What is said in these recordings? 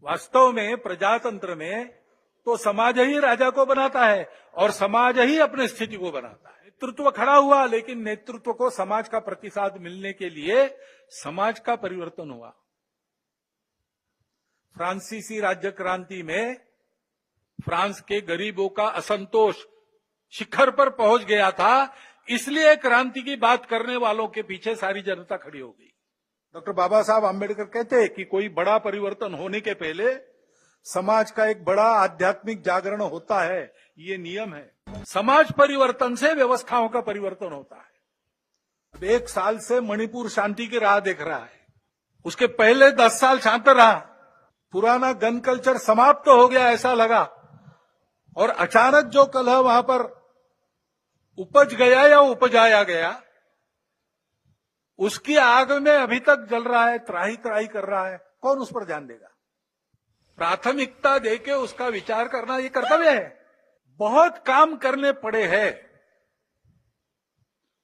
वास्तव में प्रजातंत्र में तो समाज ही राजा को बनाता है और समाज ही अपने स्थिति को बनाता है। नेतृत्व खड़ा हुआ, लेकिन नेतृत्व को समाज का प्रतिसाद मिलने के लिए समाज का परिवर्तन हुआ। फ्रांसीसी राज्य क्रांति में फ्रांस के गरीबों का असंतोष शिखर पर पहुंच गया था, इसलिए क्रांति की बात करने वालों के पीछे सारी जनता खड़ी हो गई। डॉक्टर बाबा साहब आम्बेडकर कहते हैं कि कोई बड़ा परिवर्तन होने के पहले समाज का एक बड़ा आध्यात्मिक जागरण होता है, ये नियम है। समाज परिवर्तन से व्यवस्थाओं का परिवर्तन होता है। अब 1 साल से मणिपुर शांति की राह देख रहा है, उसके पहले 10 साल शांत रहा, पुराना गन कल्चर समाप्त हो गया ऐसा लगा, और अचानक जो कलह वहां पर उपज गया या उपजाया गया, उसकी आग में अभी तक जल रहा है, त्राही त्राही कर रहा है। कौन उस पर ध्यान देगा? प्राथमिकता देके उसका विचार करना ये कर्तव्य है। बहुत काम करने पड़े हैं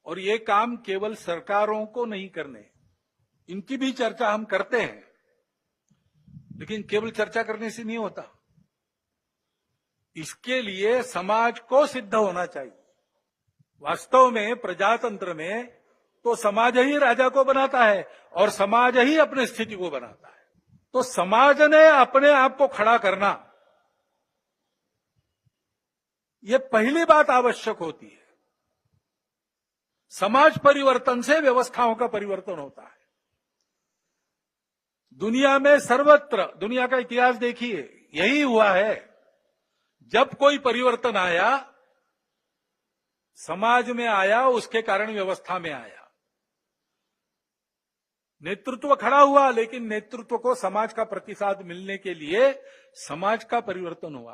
और ये काम केवल सरकारों को नहीं करने, इनकी भी चर्चा हम करते हैं, लेकिन केवल चर्चा करने से नहीं होता। इसके लिए समाज को सिद्ध होना चाहिए। वास्तव में प्रजातंत्र में तो समाज ही राजा को बनाता है और समाज ही अपने स्थिति को बनाता है। तो समाज ने अपने आप को खड़ा करना, ये पहली बात आवश्यक होती है। समाज परिवर्तन से व्यवस्थाओं का परिवर्तन होता है। दुनिया में सर्वत्र, दुनिया का इतिहास देखिए, यही हुआ है। जब कोई परिवर्तन आया, समाज में आया, उसके कारण व्यवस्था में आया। नेतृत्व खड़ा हुआ, लेकिन नेतृत्व को समाज का प्रतिसाद मिलने के लिए समाज का परिवर्तन हुआ।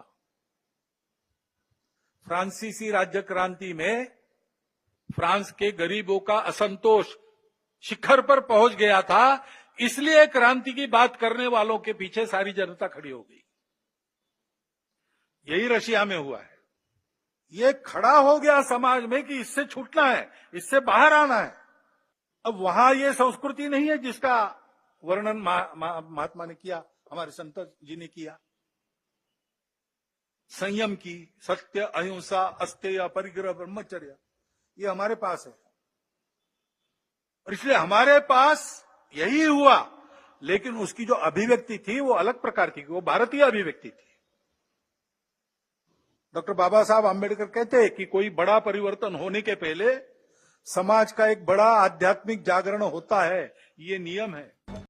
फ्रांसीसी राज्य क्रांति में फ्रांस के गरीबों का असंतोष शिखर पर पहुंच गया था, इसलिए क्रांति की बात करने वालों के पीछे सारी जनता खड़ी हो गई। यही रशिया में हुआ है। ये खड़ा हो गया समाज में कि इससे छूटना है, इससे बाहर आना है। अब वहां ये संस्कृति नहीं है जिसका वर्णन महात्मा ने किया, हमारे संत जी ने किया। संयम की, सत्य, अहिंसा, अस्तेय, परिग्रह, ब्रह्मचर्य, ये हमारे पास है। और इसलिए हमारे पास यही हुआ, लेकिन उसकी जो अभिव्यक्ति थी वो अलग प्रकार की, वो भारतीय अभिव्यक्ति थी। डॉक्टर बाबा साहब आम्बेडकर कहते हैं कि कोई बड़ा परिवर्तन होने के पहले समाज का एक बड़ा आध्यात्मिक जागरण होता है, ये नियम है।